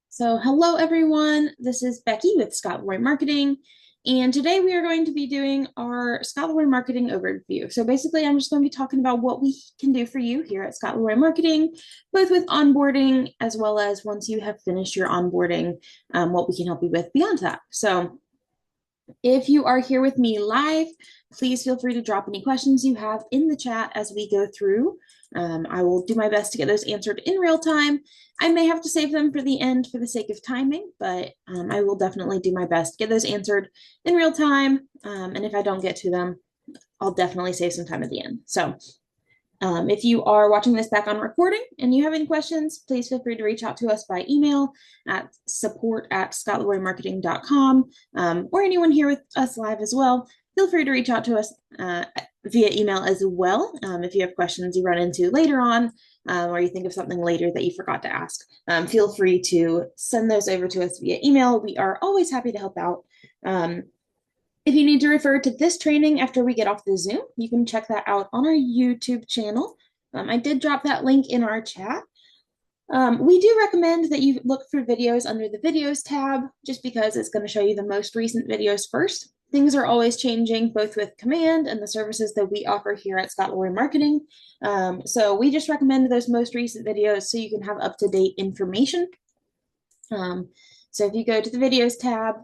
So hello everyone, this is Becky with Scott Leroy Marketing, and today we are going to be doing our Scott Leroy Marketing overview. So basically I'm just going to be talking about what we can do for you here at Scott Leroy Marketing, both with onboarding as well as once you have finished your onboarding, what we can help you with beyond that. So if you are here with me live, please feel free to drop any questions you have in the chat as we go through. I will do my best to get those answered in real time. I may have to save them for the end for the sake of timing, but I will definitely do my best to get those answered in real time. And if I don't get to them, I'll definitely save some time at the end. So if you are watching this back on recording and you have any questions, please feel free to reach out to us by email at support@scottleroymarketing.com, or anyone here with us live as well. Feel free to reach out to us via email as well. If you have questions you run into later on, or you think of something later that you forgot to ask, feel free to send those over to us via email. We are always happy to help out. If you need to refer to this training after we get off the Zoom, you can check that out on our YouTube channel. I did drop that link in our chat. We do recommend that you look for videos under the videos tab, just because it's going to show you the most recent videos first. Things are always changing, both with Command and the services that we offer here at Scott Leroy Marketing. So we just recommend those most recent videos so you can have up-to-date information. So if you go to the videos tab,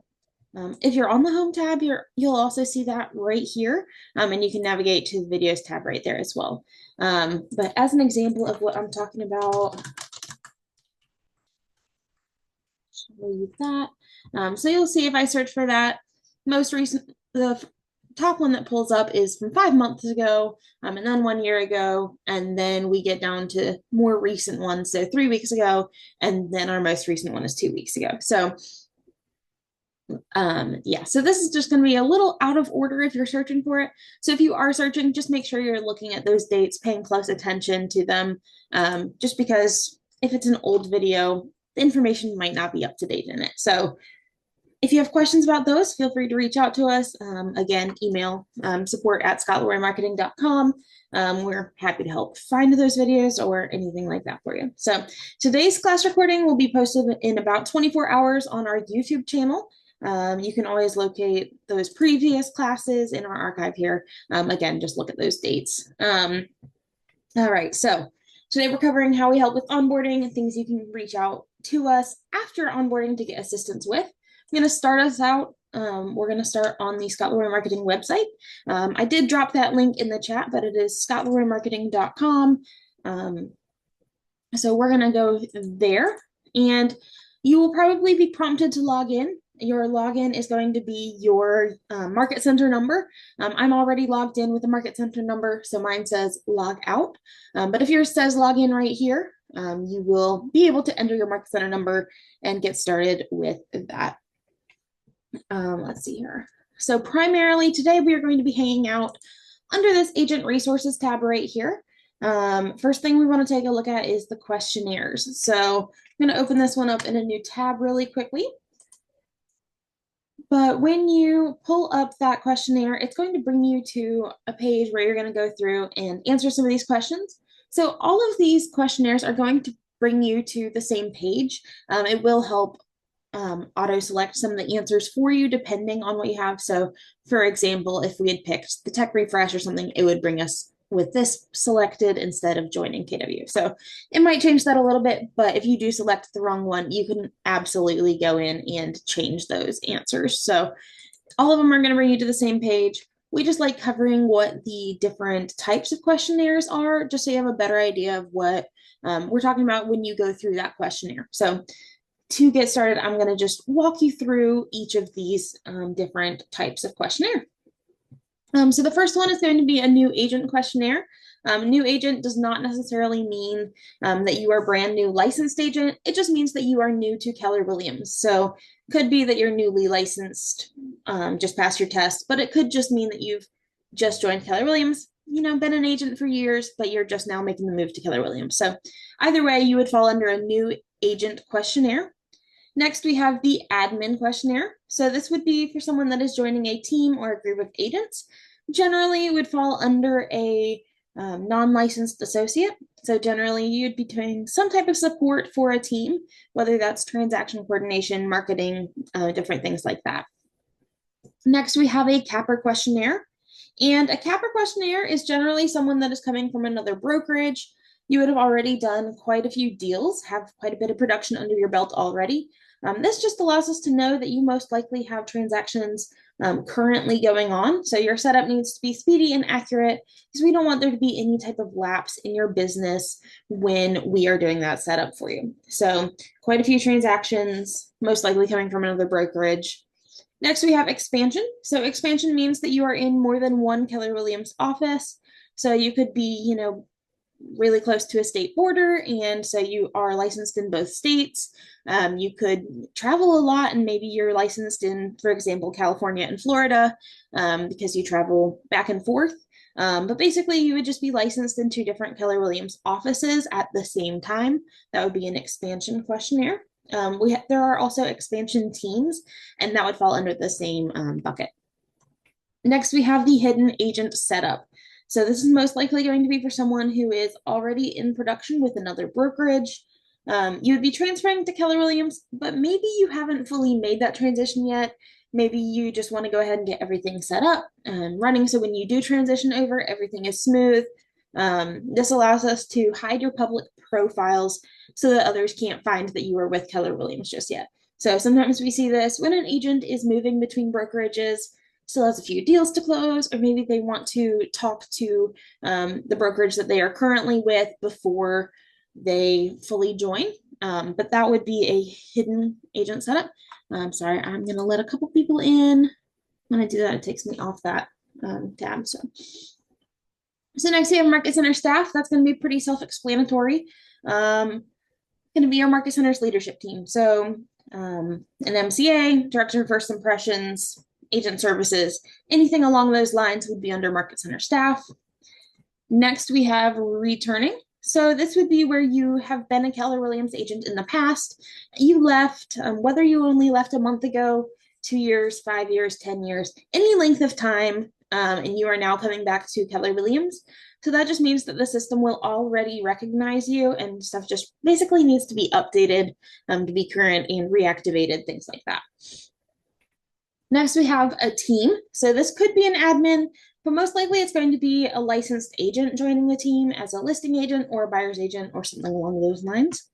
if you're on the home tab, you'll also see that right here, and you can navigate to the videos tab right there as well. But as an example of what I'm talking about, leave that. So you'll see if I search for that, most recent, the top one that pulls up is from 5 months ago, and then 1 year ago, and then we get down to more recent ones, so 3 weeks ago, and then our most recent one is 2 weeks ago. So yeah, so this is just going to be a little out of order if you're searching for it. So if you are searching, just make sure you're looking at those dates, paying close attention to them, just because if it's an old video, the information might not be up to date in it. So if you have questions about those, feel free to reach out to us. Again, email support@scottleroymarketing.com. We're happy to help find those videos or anything like that for you. So today's class recording will be posted in about 24 hours on our YouTube channel. You can always locate those previous classes in our archive here. Again, just look at those dates. All right, so today we're covering how we help with onboarding and things you can reach out to us after onboarding to get assistance with. I'm going to start us out. We're going to start on the Scott Leroy Marketing website. I did drop that link in the chat, but it is scottleroymarketing.com. So we're going to go there, and you will probably be prompted to log in. Your login is going to be your Market Center number. I'm already logged in with the Market Center number, so mine says log out. But if yours says log in right here, you will be able to enter your Market Center number and get started with that. Let's see here. So primarily today we are going to be hanging out under this Agent Resources tab right here. First thing we want to take a look at is the questionnaires. So I'm going to open this one up in a new tab really quickly. But when you pull up that questionnaire, it's going to bring you to a page where you're going to go through and answer some of these questions. So all of these questionnaires are going to bring you to the same page. It will help auto-select some of the answers for you depending on what you have. So for example, if we had picked the tech refresh or something, it would bring us with this selected instead of joining KW. So it might change that a little bit, but if you do select the wrong one, you can absolutely go in and change those answers. So all of them are going to bring you to the same page. We just like covering what the different types of questionnaires are, just so you have a better idea of what we're talking about when you go through that questionnaire. So to get started, I'm going to just walk you through each of these different types of questionnaire. So the first one is going to be a new agent questionnaire. New agent does not necessarily mean that you are a brand new licensed agent. It just means that you are new to Keller Williams. So it could be that you're newly licensed, just passed your test, but it could just mean that you've just joined Keller Williams, been an agent for years, but you're just now making the move to Keller Williams. So either way, you would fall under a new agent questionnaire. Next, we have the admin questionnaire. So this would be for someone that is joining a team or a group of agents. Generally, it would fall under a non-licensed associate. So generally you'd be doing some type of support for a team, whether that's transaction coordination, marketing, different things like that. Next, we have a capper questionnaire. And a capper questionnaire is generally someone that is coming from another brokerage. You would have already done quite a few deals, have quite a bit of production under your belt already. This just allows us to know that you most likely have transactions currently going on. So your setup needs to be speedy and accurate because we don't want there to be any type of lapse in your business when we are doing that setup for you. So quite a few transactions, most likely coming from another brokerage. Next, we have expansion. So expansion means that you are in more than one Keller Williams office. So you could be, really close to a state border, and so you are licensed in both states. You could travel a lot, and maybe you're licensed in, for example, California and Florida, because you travel back and forth. But basically, you would just be licensed in two different Keller Williams offices at the same time. That would be an expansion questionnaire. There are also expansion teams, and that would fall under the same bucket. Next, we have the hidden agent setup. So this is most likely going to be for someone who is already in production with another brokerage. You would be transferring to Keller Williams, but maybe you haven't fully made that transition yet. Maybe you just want to go ahead and get everything set up and running. So when you do transition over, everything is smooth. This allows us to hide your public profiles so that others can't find that you are with Keller Williams just yet. So sometimes we see this when an agent is moving between brokerages, still has a few deals to close, or maybe they want to talk to the brokerage that they are currently with before they fully join. But that would be a hidden agent setup. Sorry, I'm going to let a couple people in. When I do that, it takes me off that tab. So next we have Market Center staff. That's going to be pretty self-explanatory. Going to be our Market Center's leadership team. So an MCA, Director of First Impressions, agent services, anything along those lines would be under Market Center staff. Next, we have returning. So this would be where you have been a Keller Williams agent in the past. You left, whether you only left a month ago, 2 years, 5 years, 10 years, any length of time, and you are now coming back to Keller Williams. So that just means that the system will already recognize you, and stuff just basically needs to be updated to be current and reactivated, things like that. Next, we have a team. So this could be an admin, but most likely it's going to be a licensed agent joining the team as a listing agent or a buyer's agent or something along those lines.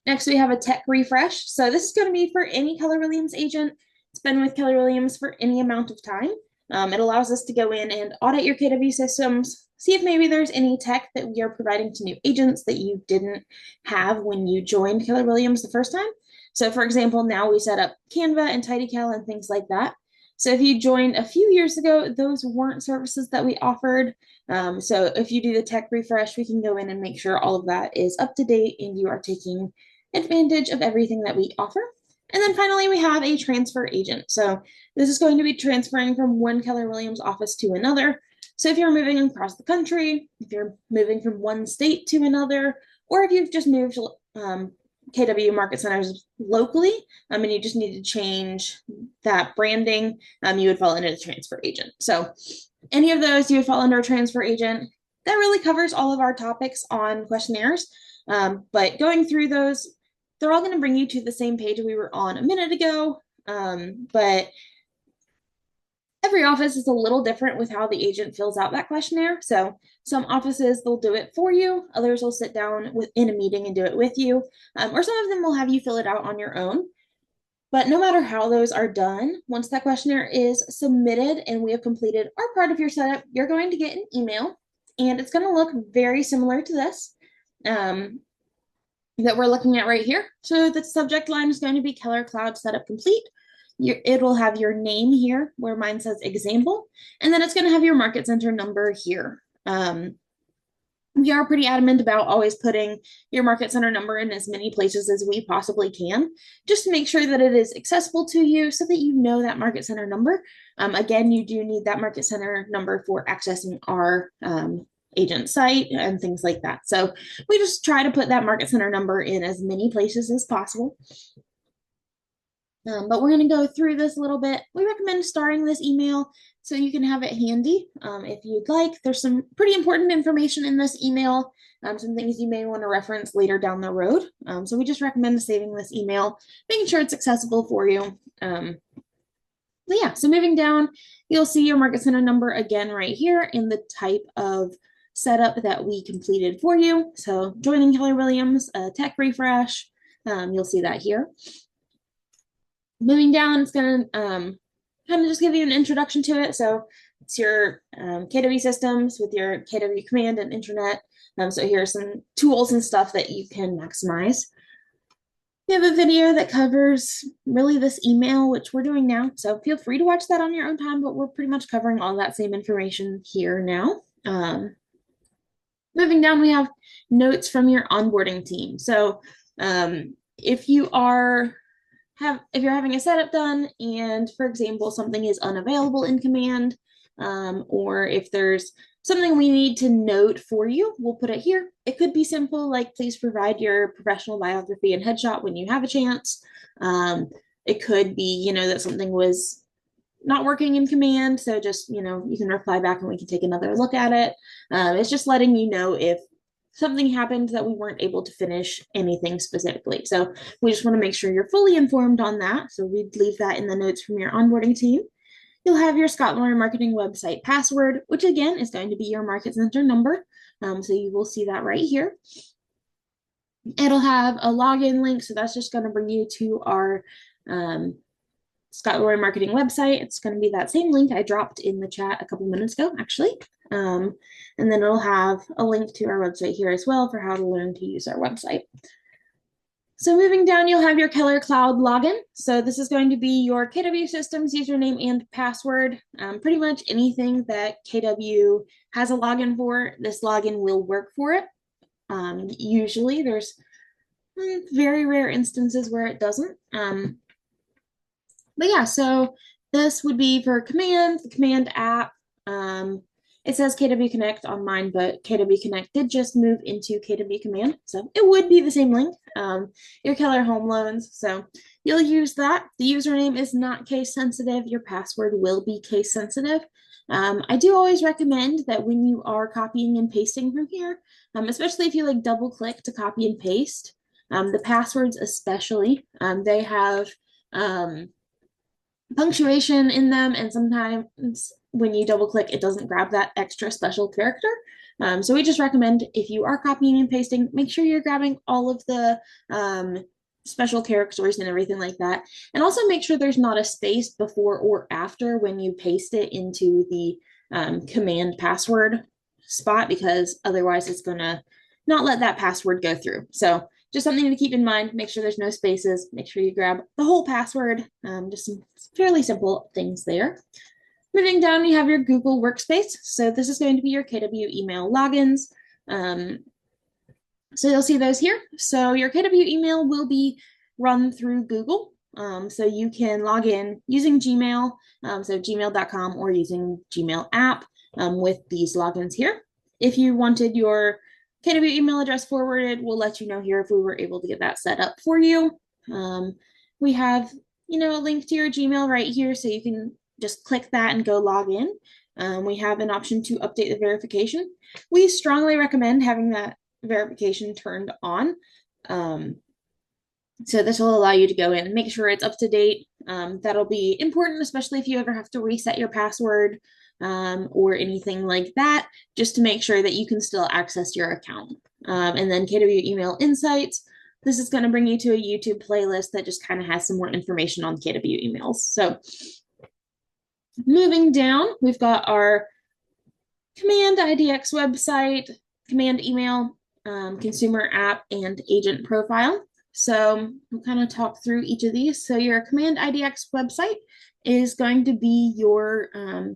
Next, we have a tech refresh. So this is going to be for any Keller Williams agent. It's been with Keller Williams for any amount of time. It allows us to go in and audit your KW systems, see if maybe there's any tech that we are providing to new agents that you didn't have when you joined Keller Williams the first time. So for example, now we set up Canva and TidyCal and things like that. So if you joined a few years ago, those weren't services that we offered. So if you do the tech refresh, we can go in and make sure all of that is up to date and you are taking advantage of everything that we offer. And then finally, we have a transfer agent. So this is going to be transferring from one Keller Williams office to another. So if you're moving across the country, if you're moving from one state to another, or if you've just moved KW Market Centers locally, and you just need to change that branding, you would fall under the transfer agent. So any of those, you would fall under a transfer agent. That really covers all of our topics on questionnaires. But going through those, they're all going to bring you to the same page we were on a minute ago. But every office is a little different with how the agent fills out that questionnaire. So some offices, they'll do it for you. Others will sit down in a meeting and do it with you. Or some of them will have you fill it out on your own. But no matter how those are done, once that questionnaire is submitted and we have completed our part of your setup, you're going to get an email, and it's going to look very similar to this that we're looking at right here. So the subject line is going to be Keller Cloud Setup Complete. It will have your name here where mine says example, and then it's going to have your Market Center number here. We are pretty adamant about always putting your Market Center number in as many places as we possibly can, just to make sure that it is accessible to you so that you know that Market Center number. Again, you do need that Market Center number for accessing our agent site and things like that. So we just try to put that Market Center number in as many places as possible. But we're going to go through this a little bit. We recommend starting this email so you can have it handy if you'd like. There's some pretty important information in this email, some things you may want to reference later down the road. So we just recommend saving this email, making sure it's accessible for you. But yeah, so moving down, you'll see your Market Center number again right here in the type of setup that we completed for you. So joining Keller Williams, tech refresh, you'll see that here. Moving down, it's going to kind of just give you an introduction to it. So it's your KW systems with your KW command and internet. So here are some tools and stuff that you can maximize. We have a video that covers really this email, which we're doing now. So feel free to watch that on your own time, but we're pretty much covering all that same information here now. Moving down, we have notes from your onboarding team. So if you are if you're having a setup done and, for example, something is unavailable in command, or if there's something we need to note for you, we'll put it here. It could be simple, like please provide your professional biography and headshot when you have a chance. It could be, that something was not working in command, so just, you can reply back and we can take another look at it. It's just letting you know if something happened that we weren't able to finish anything specifically. So we just want to make sure you're fully informed on that. So we'd leave that in the notes from your onboarding team. You'll have your Scott Lawyer Marketing website password, which again is going to be your Market Center number. So you will see that right here. It'll have a login link. So that's just going to bring you to our Scott Lawyer Marketing website. It's going to be that same link I dropped in the chat a couple minutes ago, actually. And then it'll have a link to our website here as well for how to learn to use our website. So moving down, you'll have your Keller Cloud login. So this is going to be your KW Systems username and password. Pretty much anything that KW has a login for, this login will work for it. Usually there's very rare instances where it doesn't. But yeah, so this would be for command, the command app. It says KW Connect on mine, but KW Connect did just move into KW Command. So it would be the same link, your Keller Home Loans. So you'll use that. The username is not case sensitive. Your password will be case sensitive. I do always recommend that when you are copying and pasting from here, especially if you like double click to copy and paste, the passwords especially, they have punctuation in them, and sometimes when you double click, it doesn't grab that extra special character. So we just recommend if you are copying and pasting, make sure you're grabbing all of the special characters and everything like that. And also make sure there's not a space before or after when you paste it into the command password spot, because otherwise it's gonna not let that password go through. So just something to keep in mind. Make sure there's no spaces. Make sure you grab the whole password. Just some fairly simple things there. Moving down, you have your Google Workspace. So this is going to be your KW email logins. So you'll see those here. So your KW email will be run through Google. So you can log in using Gmail, so gmail.com, or using Gmail app with these logins here. If you wanted your KW email address forwarded, we'll let you know here if we were able to get that set up for you. We have, a link to your Gmail right here, so you can just click that and go log in. We have an option to update the verification. We strongly recommend having that verification turned on. So this will allow you to go in and make sure it's up to date. That'll be important, especially if you ever have to reset your password or anything like that, just to make sure that you can still access your account. And then KW Email Insights. This is going to bring you to a YouTube playlist that just kind of has some more information on KW emails. So moving down, we've got our Command IDX website, Command email, consumer app, and agent profile. So we'll kind of talk through each of these. So your Command IDX website is going to be your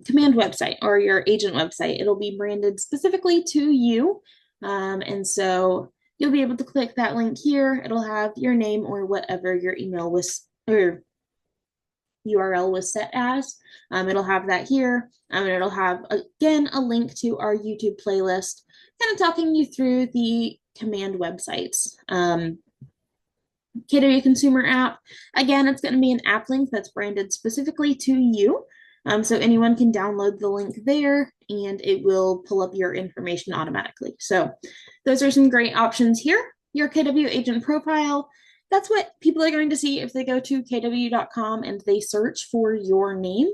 command website or your agent website. It'll be branded specifically to you. And so you'll be able to click that link here. It'll have your name or whatever your email was or URL was set as. It'll have that here. And it'll have, again, a link to our YouTube playlist, kind of talking you through the command websites. KW Consumer app, again, it's going to be an app link that's branded specifically to you. So anyone can download the link there and it will pull up your information automatically. So those are some great options here. Your KW agent profile, that's what people are going to see if they go to kw.com and they search for your name.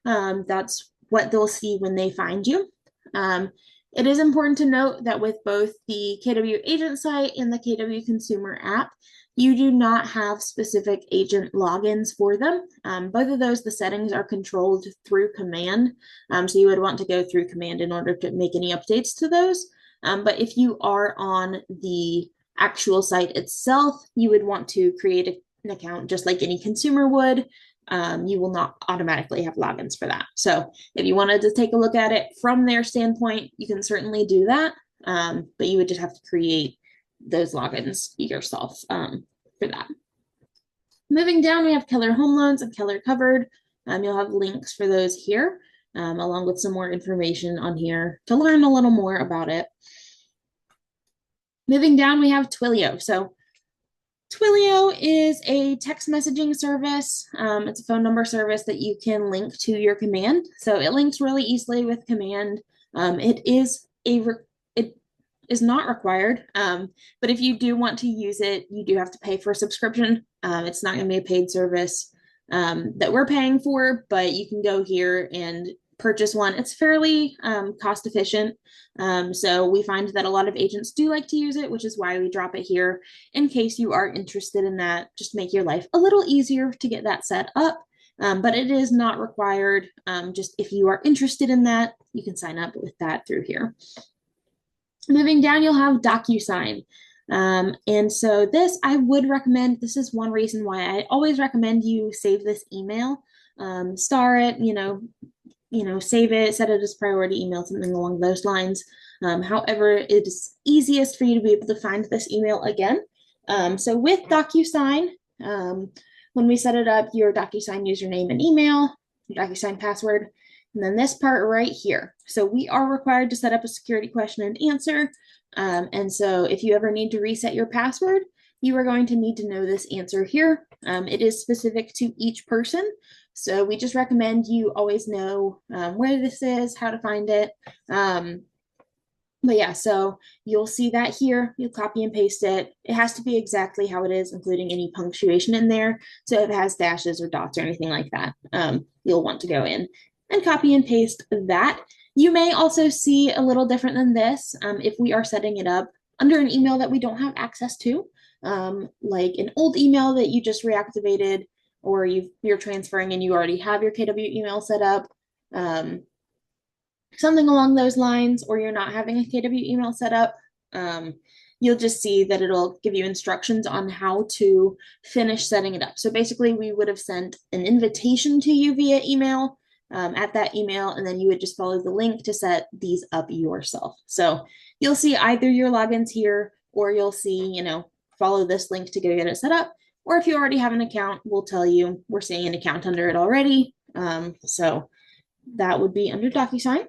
That's what they'll see when they find you. It is important to note that with both the KW agent site and the KW consumer app, you do not have specific agent logins for them. Both of those, the settings are controlled through command. So you would want to go through command in order to make any updates to those. But if you are on the actual site itself, you would want to create an account just like any consumer would. You will not automatically have logins for that. So if you wanted to take a look at it from their standpoint, you can certainly do that. But you would just have to create those logins yourself for that. Moving down, we have Keller Home Loans and Keller Covered. You'll have links for those here, along with some more information on here to learn a little more about it. Moving down, we have Twilio. So Twilio is a text messaging service. It's a phone number service that you can link to your command. So it links really easily with command. It is not required, but if you do want to use it, you do have to pay for a subscription. It's not going to be a paid service that we're paying for, but you can go here and purchase one. It's fairly cost efficient. So we find that a lot of agents do like to use it, which is why we drop it here in case you are interested in that. Just make your life a little easier to get that set up. But it is not required. Just if you are interested in that, you can sign up with that through here. Moving down, you'll have DocuSign. And so this, I would recommend, this is one reason why I always recommend you save this email, star it, save it, set it as priority email, something along those lines. However, it is easiest for you to be able to find this email again. So with DocuSign, when we set it up, your DocuSign username and email, your DocuSign password, and then this part right here. So we are required to set up a security question and answer. And so if you ever need to reset your password, you are going to need to know this answer here. It is specific to each person. So we just recommend you always know where this is, how to find it. But yeah, so you'll see that here. You'll copy and paste it. It has to be exactly how it is, including any punctuation in there. So if it has dashes or dots or anything like that, you'll want to go in and copy and paste that. You may also see a little different than this if we are setting it up under an email that we don't have access to, like an old email that you just reactivated, or you're transferring and you already have your KW email set up, something along those lines, or you're not having a KW email set up. You'll just see that it'll give you instructions on how to finish setting it up. So basically, we would have sent an invitation to you via email. At that email, and then you would just follow the link to set these up yourself. So you'll see either your logins here, or you'll see, follow this link to go get it set up. Or if you already have an account, we'll tell you we're seeing an account under it already. So that would be under DocuSign.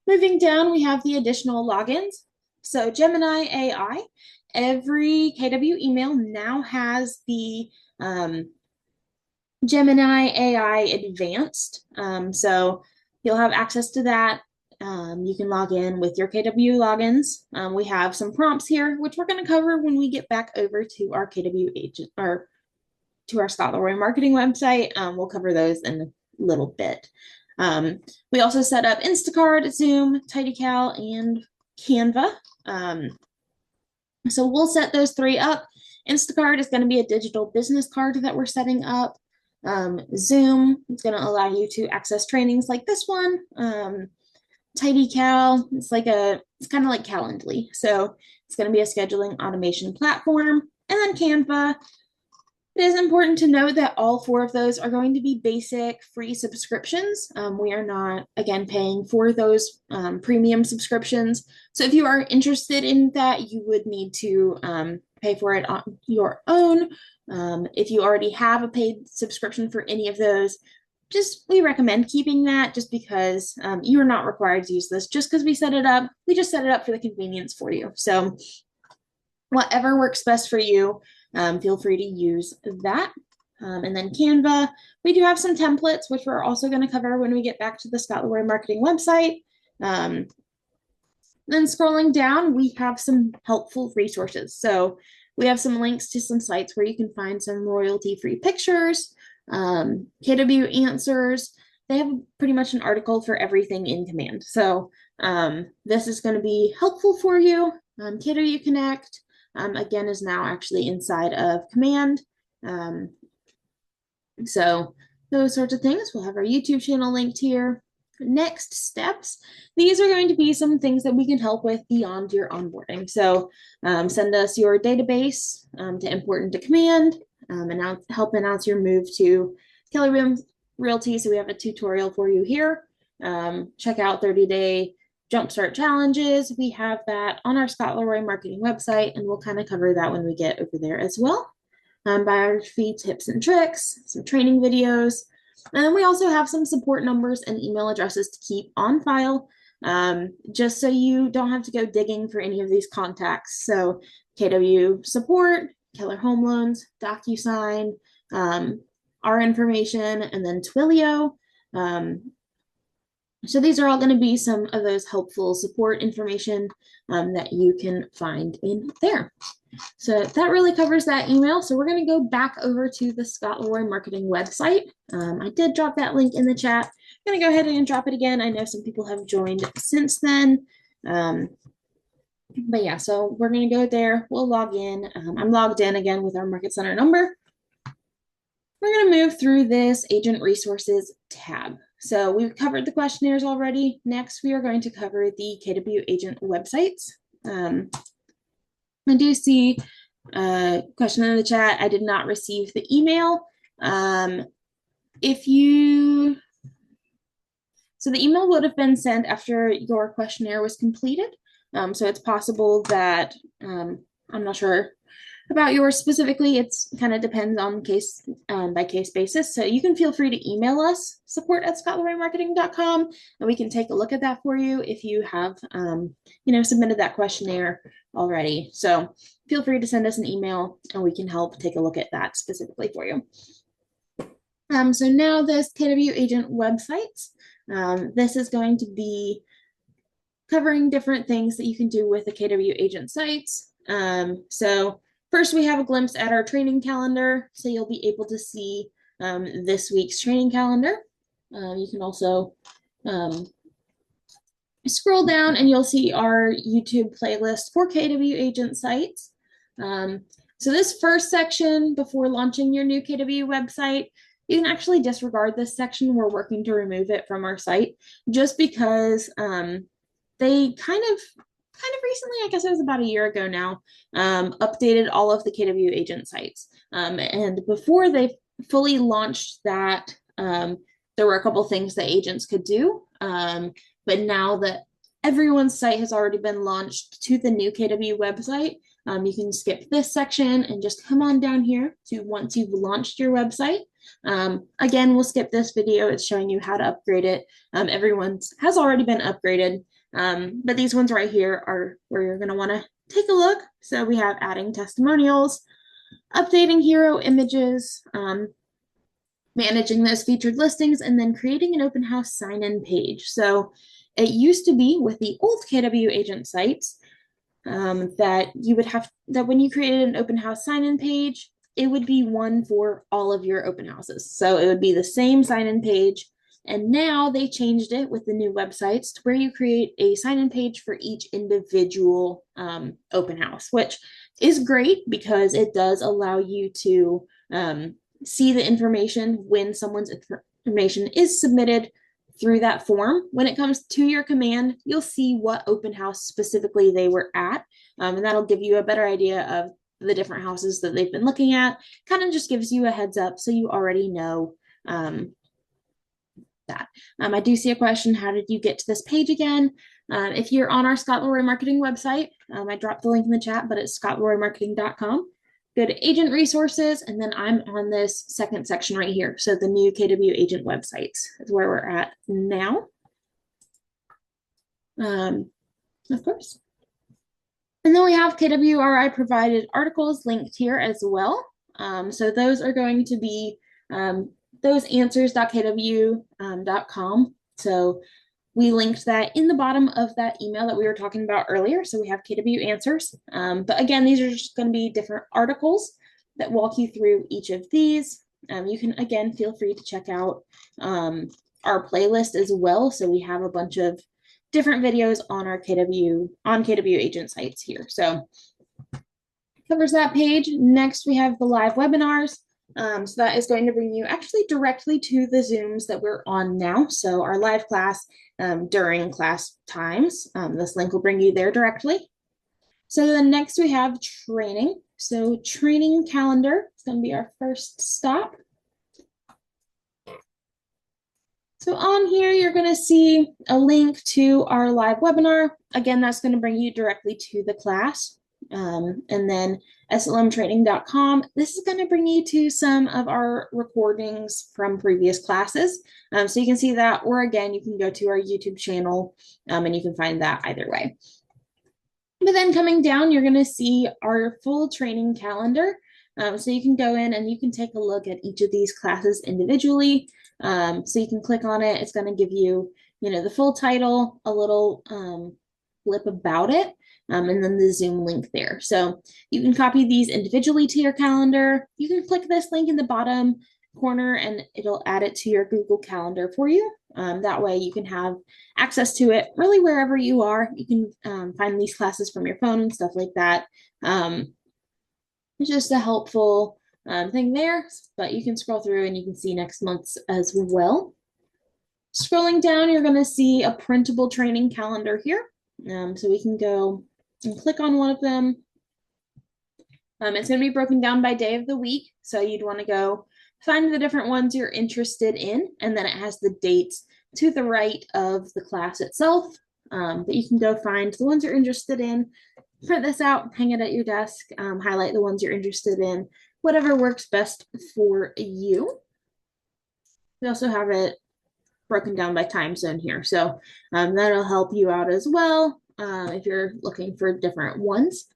Moving down, we have the additional logins. So Gemini AI, every KW email now has the Gemini AI Advanced. So you'll have access to that. You can log in with your KW logins. We have some prompts here, which we're going to cover when we get back over to our KW agent or to our Scott Leroy marketing website. We'll cover those in a little bit. We also set up Instacart, Zoom, TidyCal, and Canva. So we'll set those three up. Instacart is going to be a digital business card that we're setting up. Zoom is going to allow you to access trainings like this one. TidyCal, it's kind of like Calendly. So it's going to be a scheduling automation platform. And then Canva. It is important to note that all four of those are going to be basic free subscriptions. We are not, again, paying for those premium subscriptions. So if you are interested in that, you would need to pay for it on your own. If you already have a paid subscription for any of those, we recommend keeping that just because you are not required to use this just because we set it up. We just set it up for the convenience for you. So whatever works best for you, feel free to use that. And then Canva. We do have some templates, which we're also going to cover when we get back to the Scott Leroy Marketing website. Then scrolling down, we have some helpful resources. So we have some links to some sites where you can find some royalty-free pictures, KW answers. They have pretty much an article for everything in Command. So this is going to be helpful for you. KW Connect, again, is now actually inside of Command. So those sorts of things. We'll have our YouTube channel linked here. Next steps. These are going to be some things that we can help with beyond your onboarding. So send us your database to import into Command, and help announce your move to Keller Williams Realty. So we have a tutorial for you here. Check out 30-day jumpstart challenges. We have that on our Scott Leroy Marketing website, and we'll kind of cover that when we get over there as well. Biography, tips and tricks, some training videos. And then we also have some support numbers and email addresses to keep on file, just so you don't have to go digging for any of these contacts. So KW support, Keller Home Loans, DocuSign, our information, and then Twilio. So these are all going to be some of those helpful support information that you can find in there. So that really covers that email. So we're going to go back over to the Scott Leroy Marketing website. I did drop that link in the chat. I'm going to go ahead and drop it again. I know some people have joined since then. But yeah, so we're going to go there. We'll log in. I'm logged in again with our Market Center number. We're going to move through this Agent Resources tab. So we've covered the questionnaires already. Next, we are going to cover the KW agent websites. I do see a question in the chat. I did not receive the email. So the email would have been sent after your questionnaire was completed. So it's possible that, I'm not sure about yours specifically. It's kind of depends on case by case basis. So you can feel free to email us, support@scottleroymarketing.com, and we can take a look at that for you if you have, submitted that questionnaire already. So feel free to send us an email and we can help take a look at that specifically for you. So now this KW agent websites. This is going to be covering different things that you can do with the KW agent sites. So first, we have a glimpse at our training calendar. So you'll be able to see this week's training calendar. You can also scroll down and you'll see our YouTube playlist for KW agent sites. So this first section, before launching your new KW website, you can actually disregard this section. We're working to remove it from our site just because they kind of recently, I guess it was about a year ago now, updated all of the KW agent sites. And before they fully launched that, there were a couple things that agents could do. But now that everyone's site has already been launched to the new KW website, you can skip this section and just come on down here to once you've launched your website. Again, we'll skip this video. It's showing you how to upgrade it. Everyone's has already been upgraded. But these ones right here are where you're going to want to take a look. So we have adding testimonials, updating hero images, managing those featured listings, and then creating an open house sign-in page. So it used to be with the old KW agent sites that you would have that when you created an open house sign-in page, it would be one for all of your open houses. So it would be the same sign-in page. And now they changed it with the new websites to where you create a sign-in page for each individual open house, which is great because it does allow you to see the information when someone's information is submitted through that form. When it comes to your command, you'll see what open house specifically they were at, and that'll give you a better idea of the different houses that they've been looking at. Kind of just gives you a heads up so you already know that. I do see a question, how did you get to this page again? If you're on our Scott Leroy Marketing website, I dropped the link in the chat, but it's scottleroymarketing.com. Go to agent resources, and then I'm on this second section right here. So the new KW agent websites is where we're at now. Of course. And then we have KWRI provided articles linked here as well. So those are going to be those answers.kw.com. So we linked that in the bottom of that email that we were talking about earlier. So we have KW answers. But again, these are just going to be different articles that walk you through each of these. You can, again, feel free to check out our playlist as well. So we have a bunch of different videos on our KW agent sites here. So covers that page. Next, we have the live webinars. So that is going to bring you actually directly to the Zooms that we're on now. So our live class during class times, this link will bring you there directly. So then next we have training. So training calendar is going to be our first stop. So on here, you're going to see a link to our live webinar. Again, that's going to bring you directly to the class. And then slmtraining.com. This is going to bring you to some of our recordings from previous classes. So you can see that, or again, you can go to our YouTube channel and you can find that either way. But then coming down, you're going to see our full training calendar. So you can go in and you can take a look at each of these classes individually. So you can click on it. It's going to give you, the full title, a little blip about it, and then the Zoom link there. So you can copy these individually to your calendar. You can click this link in the bottom corner and it'll add it to your Google Calendar for you. That way you can have access to it really wherever you are. You can find these classes from your phone and stuff like that. It's just a helpful thing there, but you can scroll through and you can see next month's as well. Scrolling down, you're going to see a printable training calendar here. So we can go and click on one of them. It's going to be broken down by day of the week. So you'd want to go find the different ones you're interested in, and then it has the dates to the right of the class itself. But you can go find the ones you're interested in, print this out, hang it at your desk, highlight the ones you're interested in, whatever works best for you. We also have it broken down by time zone here. So that'll help you out as well if you're looking for different ones.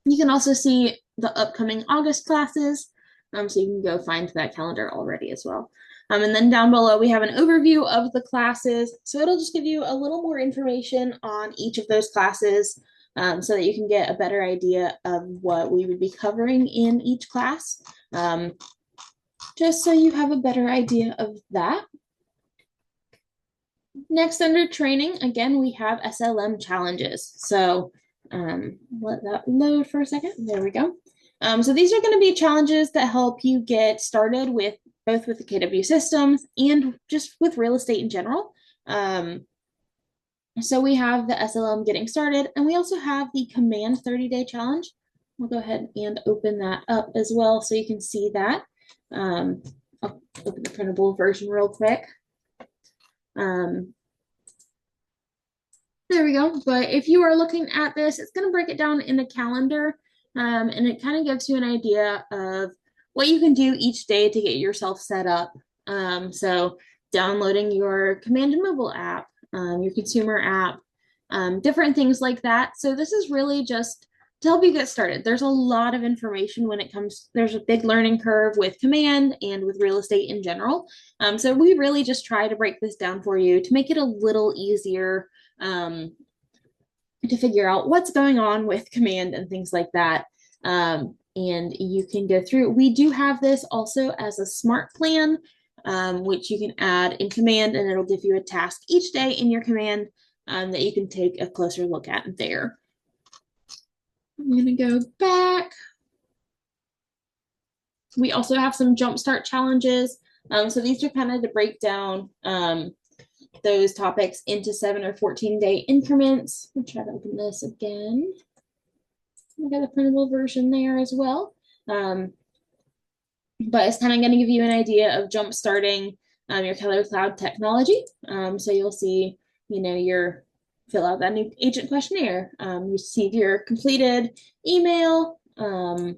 You can also see the upcoming August classes. So you can go find that calendar already as well. And then down below, we have an overview of the classes. So it'll just give you a little more information on each of those classes so that you can get a better idea of what we would be covering in each class. Just so you have a better idea of that. Next, under training, again, we have SLM challenges. So let that load for a second. There we go. So these are going to be challenges that help you get started with both with the KW systems and just with real estate in general. So we have the SLM getting started, and we also have the Command 30-day challenge. We'll go ahead and open that up as well so you can see that. I'll open the printable version real quick. There we go. But if you are looking at this, it's going to break it down in a calendar, and it kind of gives you an idea of what you can do each day to get yourself set up. So downloading your Command and Mobile app, your consumer app, different things like that. So this is really just to help you get started. There's a lot of information when it comes, there's a big learning curve with Command and with real estate in general. So we really just try to break this down for you to make it a little easier to figure out what's going on with Command and things like that. And you can go through. We do have this also as a smart plan, which you can add in Command, and it'll give you a task each day in your Command that you can take a closer look at there. I'm going to go back. We also have some jumpstart challenges. So these are kind of to break down those topics into 7 or 14-day increments. I'll try to open this again. I got the printable version there as well. But it's kind of going to give you an idea of jump starting your Keller Cloud technology. So you'll see, your fill out that new agent questionnaire, receive your completed email, and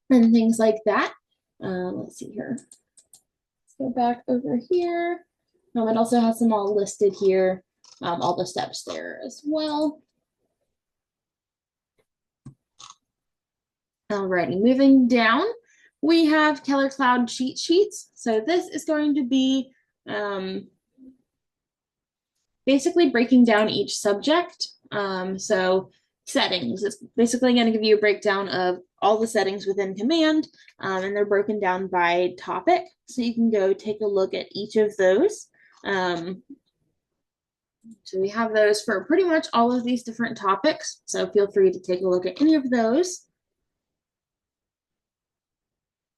things like that. Let's see here. Let's go back over here. It also has them all listed here, all the steps there as well. Alrighty, moving down, we have Keller Cloud cheat sheets. So this is going to be basically breaking down each subject. So settings, it's basically going to give you a breakdown of all the settings within Command, and they're broken down by topic. So you can go take a look at each of those. So we have those for pretty much all of these different topics. So feel free to take a look at any of those.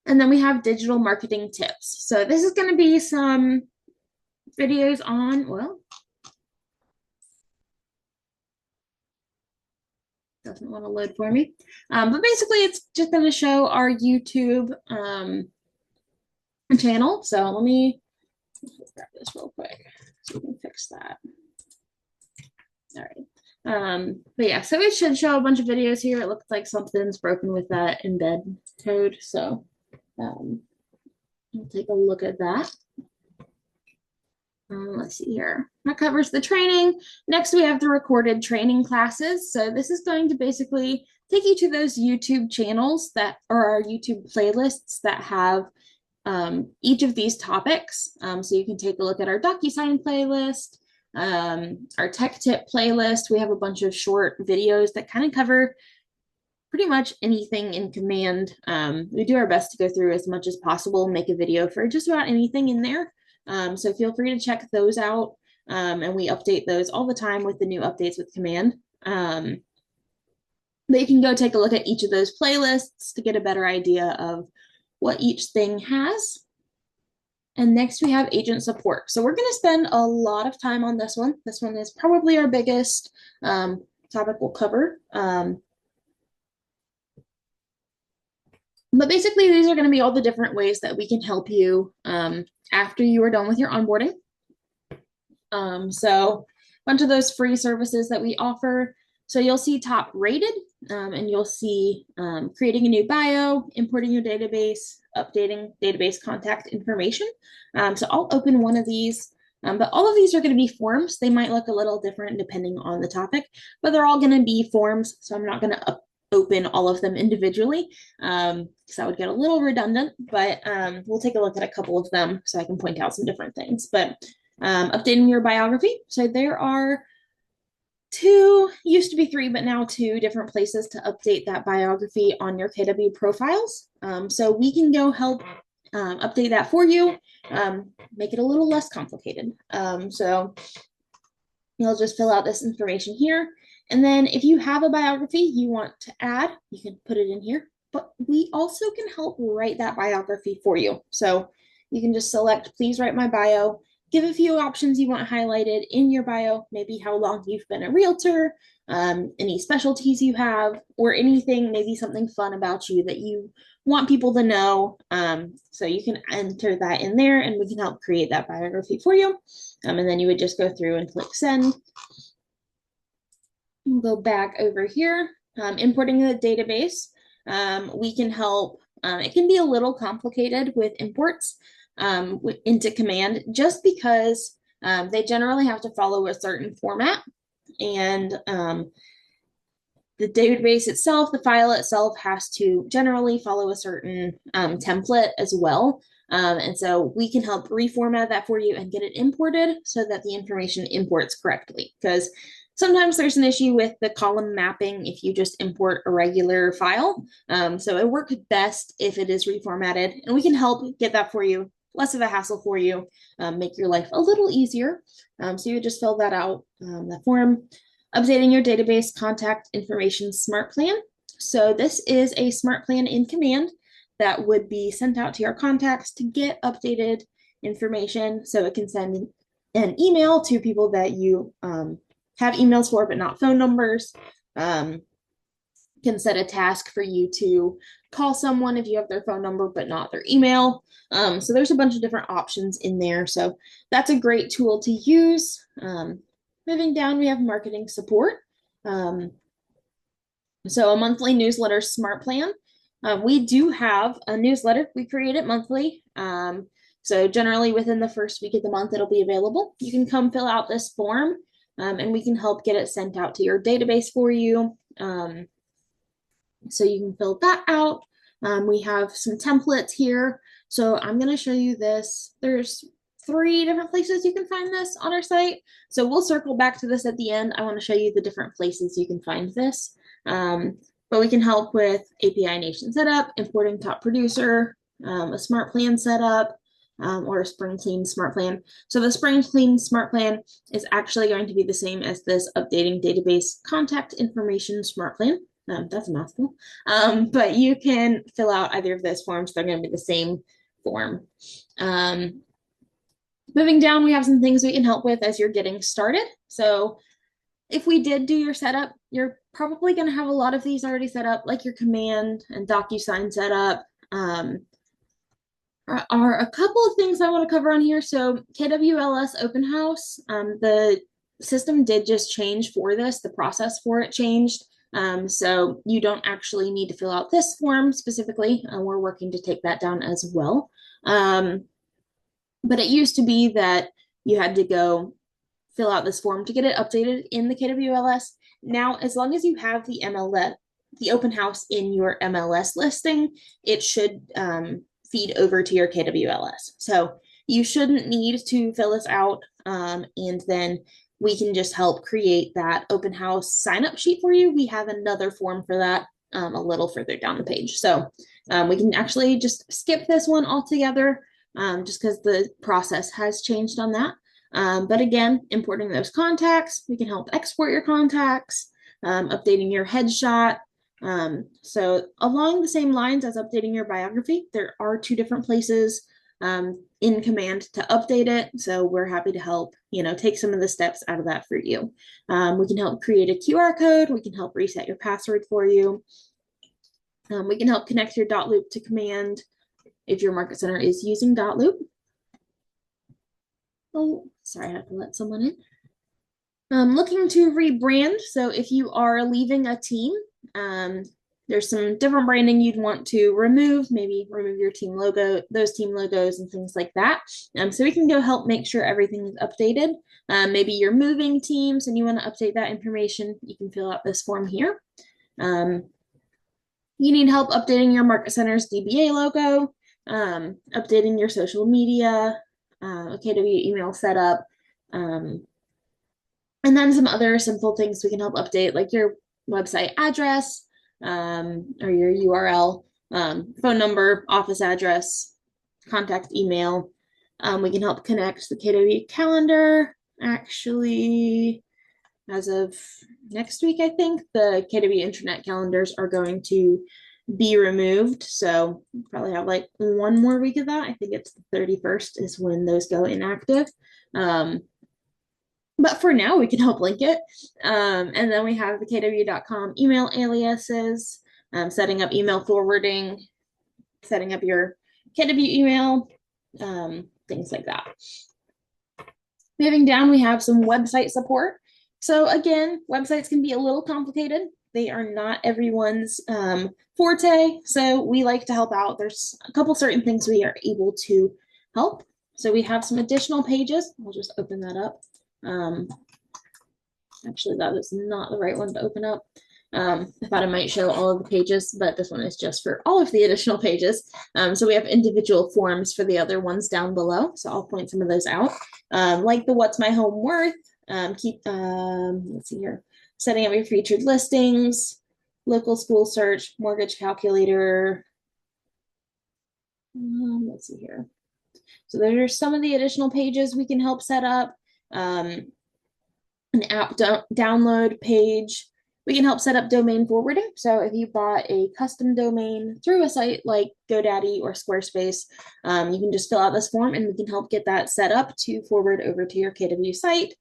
And then we have digital marketing tips. So this is going to be some videos on, well, doesn't want to load for me. But basically it's just going to show our YouTube channel. So let me grab this real quick so we can fix that. All right. But yeah, so it should show a bunch of videos here. It looks like something's broken with that embed code. So we'll take a look at that. Let's see here. That covers the training. Next, we have the recorded training classes. So this is going to basically take you to those YouTube channels that are our YouTube playlists that have each of these topics. So you can take a look at our DocuSign playlist, our tech tip playlist. We have a bunch of short videos that kind of cover pretty much anything in Command. We do our best to go through as much as possible, make a video for just about anything in there. So feel free to check those out. And we update those all the time with the new updates with Command. But you can go take a look at each of those playlists to get a better idea of what each thing has. And next we have agent support. So we're going to spend a lot of time on this one. This one is probably our biggest topic we'll cover. But basically, these are going to be all the different ways that we can help you after you are done with your onboarding. So a bunch of those free services that we offer. So you'll see top rated, and you'll see creating a new bio, importing your database, updating database contact information. So I'll open one of these, but all of these are going to be forms. They might look a little different depending on the topic, but they're all going to be forms. So I'm not going to open all of them individually, because that would get a little redundant, but we'll take a look at a couple of them so I can point out some different things. But updating your biography. So there are two, used to be three, but now two different places to update that biography on your KW profiles. So we can go help update that for you, make it a little less complicated. So you'll just fill out this information here. And then if you have a biography you want to add, you can put it in here, but we also can help write that biography for you. So you can just select, please write my bio, give a few options you want highlighted in your bio, maybe how long you've been a realtor, any specialties you have, or anything, maybe something fun about you that you want people to know. So you can enter that in there and we can help create that biography for you. And then you would just go through and click send. We'll go back over here, importing the database. We can help, it can be a little complicated with imports into Command just because they generally have to follow a certain format, and the database itself, the file itself has to generally follow a certain template as well. And so we can help reformat that for you and get it imported so that the information imports correctly, because sometimes there's an issue with the column mapping if you just import a regular file. So it works best if it is reformatted, and we can help get that for you, less of a hassle for you, make your life a little easier. So you just fill that out, that form. Updating your database contact information smart plan. So this is a smart plan in Command that would be sent out to your contacts to get updated information. So it can send an email to people that you have emails for, but not phone numbers. Can set a task for you to call someone if you have their phone number, but not their email. So there's a bunch of different options in there. So that's a great tool to use. Moving down, we have marketing support. So a monthly newsletter smart plan. We do have a newsletter. We create it monthly. So generally within the first week of the month, it'll be available. You can come fill out this form, and we can help get it sent out to your database for you. So you can fill that out. We have some templates here. So I'm going to show you this. There's 3 different places you can find this on our site. So we'll circle back to this at the end. I want to show you the different places you can find this. But we can help with API nation setup, importing top producer, a smart plan setup, or a Spring Clean smart plan. So the Spring Clean smart plan is actually going to be the same as this updating database contact information smart plan. That's a mouthful. But you can fill out either of those forms. They're going to be the same form. Moving down, we have some things we can help with as you're getting started. So if we did do your setup, you're probably going to have a lot of these already set up, like your command and DocuSign setup. Are a couple of things I want to cover on here. So KWLS Open House, the system did just change for this. The process for it changed. So you don't actually need to fill out this form specifically. We're working to take that down as well. But it used to be that you had to go fill out this form to get it updated in the KWLS. Now, as long as you have the MLS, the open house in your MLS listing, it should feed over to your KWLS. So you shouldn't need to fill this out, and then we can just help create that open house sign up sheet for you. We have another form for that a little further down the page. So we can actually just skip this one altogether just because the process has changed on that. But again, importing those contacts, we can help export your contacts, updating your headshot. So along the same lines as updating your biography, there are 2 different places in command to update it. So we're happy to help, take some of the steps out of that for you. We can help create a QR code. We can help reset your password for you. We can help connect your dot loop to command if your market center is using dot loop. Oh, sorry, I have to let someone in. Looking to rebrand. So if you are leaving a team, there's some different branding you'd want to remove, maybe remove your team logo, those team logos and things like that. So we can go help make sure everything is updated. Maybe you're moving teams and you want to update that information. You can fill out this form here. You need help updating your market center's DBA logo, updating your social media, KW email setup, and then some other simple things we can help update, like your website address, or your URL, phone number, office address, contact email. We can help connect the KW calendar. Actually, as of next week, I think the KW internet calendars are going to be removed. So probably have like 1 more week of that. I think it's the 31st is when those go inactive. But for now, we can help link it. And then we have the kw.com email aliases, setting up email forwarding, setting up your KW email, things like that. Moving down, we have some website support. So again, websites can be a little complicated. They are not everyone's forte. So we like to help out. There's a couple certain things we are able to help. So we have some additional pages. I'll just open that up. Actually, that is not the right one to open up. I thought I might show all of the pages, but this one is just for all of the additional pages. So we have individual forms for the other ones down below. So I'll point some of those out. Like the What's My Home Worth? Let's see here. Setting up your featured listings, local school search, mortgage calculator. Let's see here. So there are some of the additional pages we can help set up. An app download page. We can help set up domain forwarding. So if you bought a custom domain through a site like GoDaddy or Squarespace, you can just fill out this form and we can help get that set up to forward over to your KW site.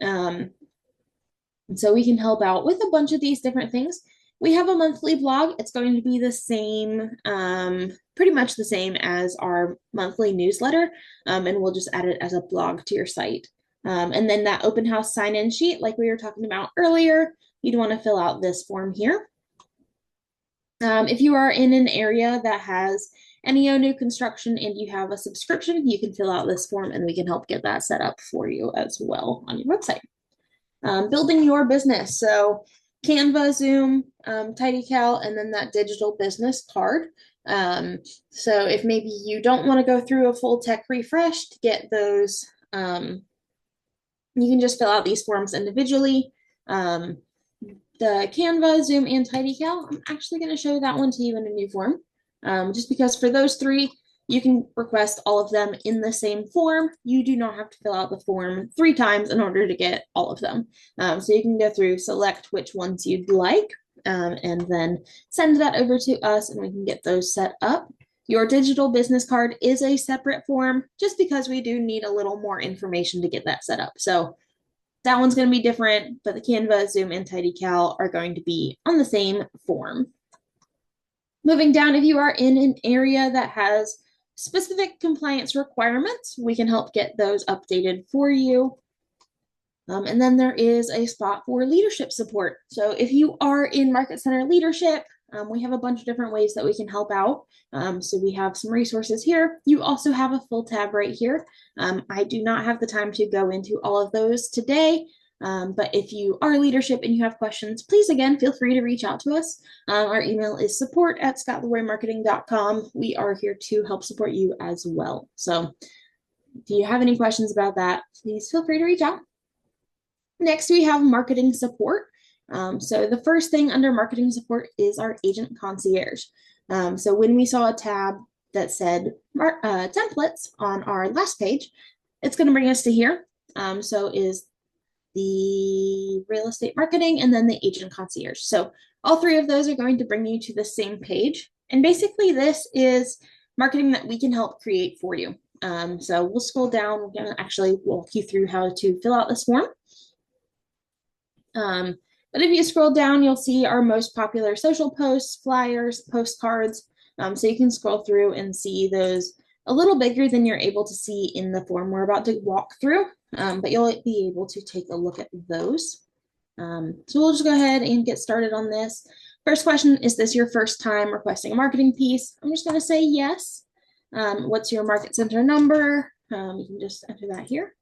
And so we can help out with a bunch of these different things. We have a monthly blog. It's going to be the same, pretty much the same as our monthly newsletter, and we'll just add it as a blog to your site. And then that open house sign-in sheet, like we were talking about earlier, you'd want to fill out this form here. If you are in an area that has NEO new construction and you have a subscription, you can fill out this form and we can help get that set up for you as well on your website. Building your business. So Canva, Zoom, TidyCal, and then that digital business card. So if maybe you don't want to go through a full tech refresh to get those, you can just fill out these forms individually. The Canva, Zoom, and TidyCal, I'm actually going to show that one to you in a new form, just because for those three, you can request all of them in the same form. You do not have to fill out the form 3 times in order to get all of them. So you can go through, select which ones you'd like, and then send that over to us and we can get those set up. Your digital business card is a separate form just because we do need a little more information to get that set up. So that one's going to be different, but the Canva, Zoom, and TidyCal are going to be on the same form. Moving down, if you are in an area that has specific compliance requirements, we can help get those updated for you. And then there is a spot for leadership support. So if you are in Market Center leadership, we have a bunch of different ways that we can help out. So we have some resources here. You also have a full tab right here. I do not have the time to go into all of those today. But if you are leadership and you have questions, please, again, feel free to reach out to us. Our email is support@scottleroymarketing.com. We are here to help support you as well. So if you have any questions about that, please feel free to reach out. Next, we have marketing support. So the first thing under marketing support is our agent concierge. So when we saw a tab that said templates on our last page, it's going to bring us to here. So is the real estate marketing and then the agent concierge. So all 3 of those are going to bring you to the same page. And basically this is marketing that we can help create for you. So we'll scroll down. We're going to actually walk you through how to fill out this form. But if you scroll down, you'll see our most popular social posts, flyers, postcards. So you can scroll through and see those a little bigger than you're able to see in the form we're about to walk through, but you'll be able to take a look at those. So we'll just go ahead and get started on this. First question, is this your first time requesting a marketing piece? I'm just going to say yes. What's your Market Center number? You can just enter that here.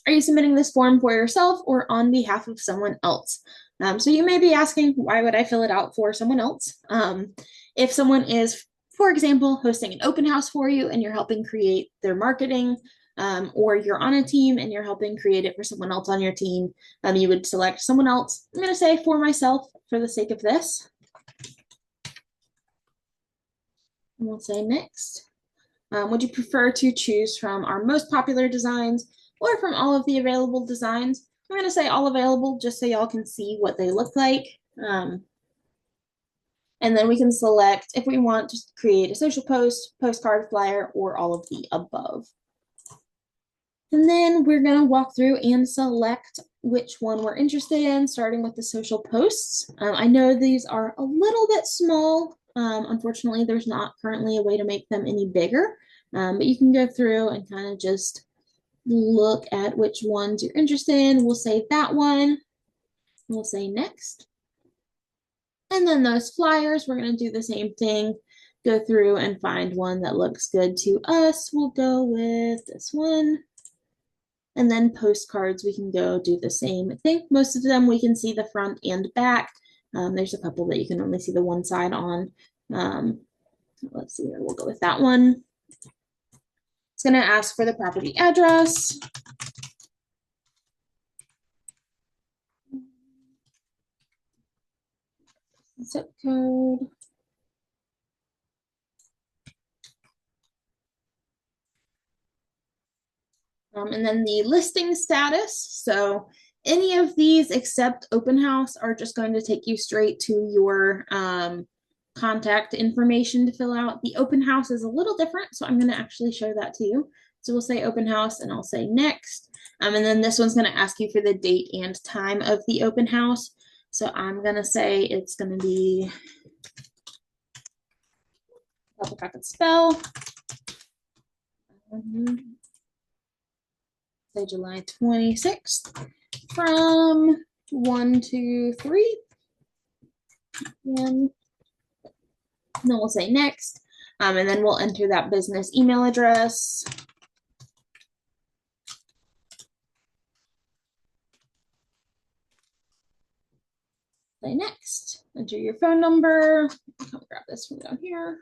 Are you submitting this form for yourself or on behalf of someone else? So you may be asking, why would I fill it out for someone else? If someone is, for example, hosting an open house for you and you're helping create their marketing, or you're on a team and you're helping create it for someone else on your team, you would select someone else. I'm going to say for myself for the sake of this. And we'll say next. Would you prefer to choose from our most popular designs or from all of the available designs? I'm going to say all available just so y'all can see what they look like. And then we can select if we want to create a social post, postcard, flyer, or all of the above. And then we're going to walk through and select which one we're interested in, starting with the social posts. I know these are a little bit small. Unfortunately, there's not currently a way to make them any bigger, but you can go through and kind of just look at which ones you're interested in. We'll say that one. We'll say next. And then those flyers, we're going to do the same thing. Go through and find one that looks good to us. We'll go with this one. And then postcards, we can go do the same thing. Most of them we can see the front and back. There's a couple that you can only see the one side on. Let's see here. We'll go with that one. It's going to ask for the property address. Zip code. And then the listing status. So any of these except open house are just going to take you straight to your contact information to fill out. The open house is a little different, so I'm going to actually show that to you. So we'll say open house and I'll say next. And then this one's going to ask you for the date and time of the open house. So I'm going to say it's going to be, if I could spell, say July 26th from 1 to 3. And then we'll say next, and then we'll enter that business email address. Play next. Enter your phone number. I'll grab this from down here.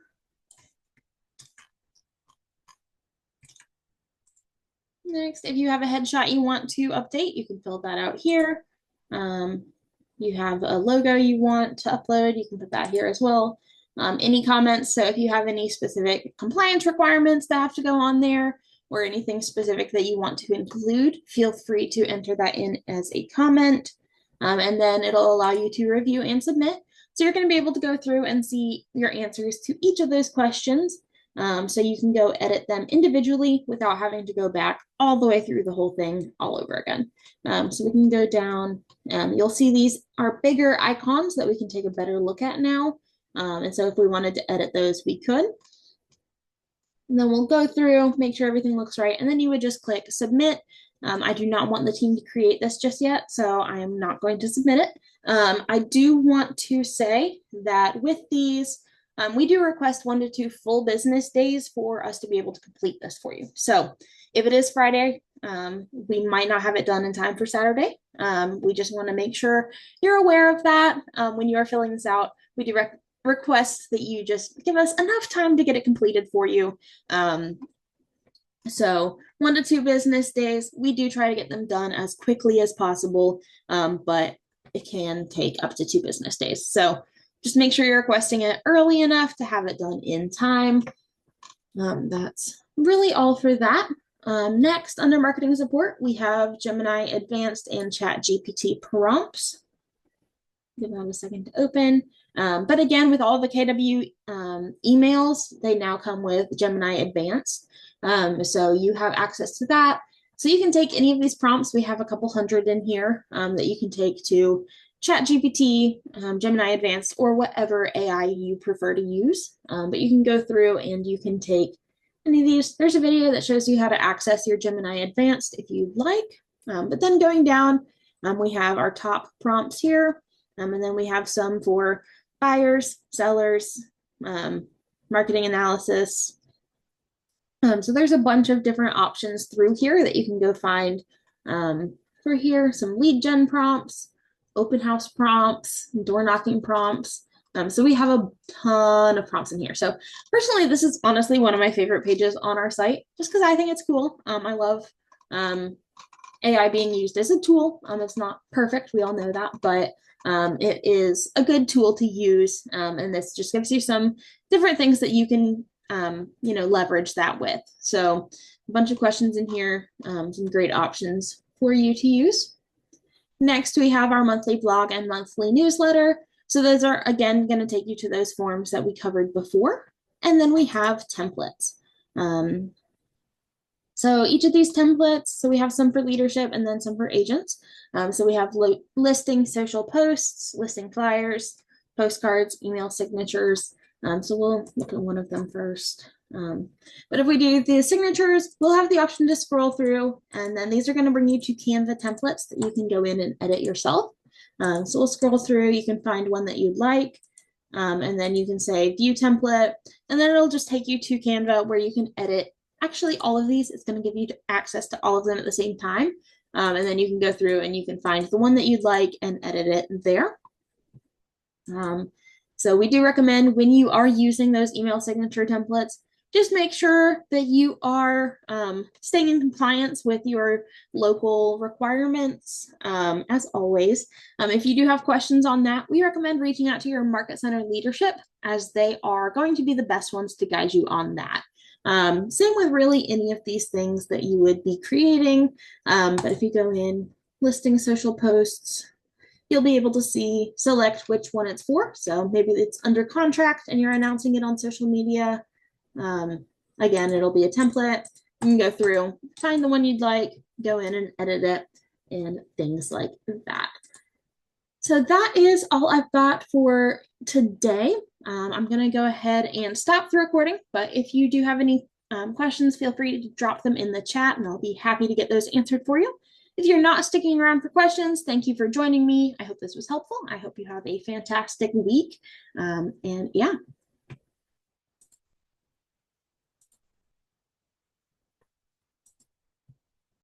Next, if you have a headshot you want to update, you can fill that out here. You have a logo you want to upload, you can put that here as well. Any comments, so if you have any specific compliance requirements that have to go on there or anything specific that you want to include, feel free to enter that in as a comment. And then it'll allow you to review and submit. So you're going to be able to go through and see your answers to each of those questions. So you can go edit them individually without having to go back all the way through the whole thing all over again. So we can go down. You'll see these are bigger icons that we can take a better look at now. And so if we wanted to edit those, we could. And then we'll go through, make sure everything looks right, and then you would just click submit. I do not want the team to create this just yet, so I am not going to submit it. I do want to say that with these, we do request 1 to 2 full business days for us to be able to complete this for you. So if it is Friday, we might not have it done in time for Saturday. We just want to make sure you're aware of that. When you are filling this out, we do request that you just give us enough time to get it completed for you. So 1 to 2 business days, we do try to get them done as quickly as possible, but it can take up to 2 business days. So just make sure you're requesting it early enough to have it done in time. That's really all for that. Next, under marketing support, we have Gemini Advanced and ChatGPT prompts. Give that a second to open. But again, with all the KW emails, they now come with Gemini Advanced. So you have access to that. So you can take any of these prompts. We have a couple hundred in here that you can take to ChatGPT, Gemini Advanced, or whatever AI you prefer to use. But you can go through and you can take any of these. There's a video that shows you how to access your Gemini Advanced if you'd like. But then going down, we have our top prompts here. And then we have some for buyers, sellers, marketing analysis. So there's a bunch of different options through here that you can go find. For here, some lead gen prompts, open house prompts, door knocking prompts. So we have a ton of prompts in here. So personally, this is honestly one of my favorite pages on our site, just because I think it's cool. I love AI being used as a tool. It's not perfect, we all know that, but it is a good tool to use, and this just gives you some different things that you can, leverage that with. So a bunch of questions in here, some great options for you to use. Next, we have our monthly blog and monthly newsletter. So those are, again, going to take you to those forms that we covered before. And then we have templates. So each of these templates, so we have some for leadership and then some for agents. So we have listing social posts, listing flyers, postcards, email signatures. So we'll look at one of them first. But if we do the signatures, we'll have the option to scroll through, and then these are going to bring you to Canva templates that you can go in and edit yourself. So we'll scroll through, you can find one that you'd like, and then you can say view template, and then it'll just take you to Canva where you can edit actually all of these. It's going to give you access to all of them at the same time. And then you can go through and you can find the one that you'd like and edit it there. So we do recommend when you are using those email signature templates, just make sure that you are staying in compliance with your local requirements, as always. If you do have questions on that, we recommend reaching out to your Market Center leadership, as they are going to be the best ones to guide you on that. Same with really any of these things that you would be creating. But if you go in listing social posts, you'll be able to select which one it's for. So maybe it's under contract and you're announcing it on social media. Again, it'll be a template. You can go through, find the one you'd like, go in and edit it, and things like that. So that is all I've got for today. I'm going to go ahead and stop the recording, but if you do have any questions, feel free to drop them in the chat and I'll be happy to get those answered for you. If you're not sticking around for questions, thank you for joining me. I hope this was helpful. I hope you have a fantastic week. And yeah,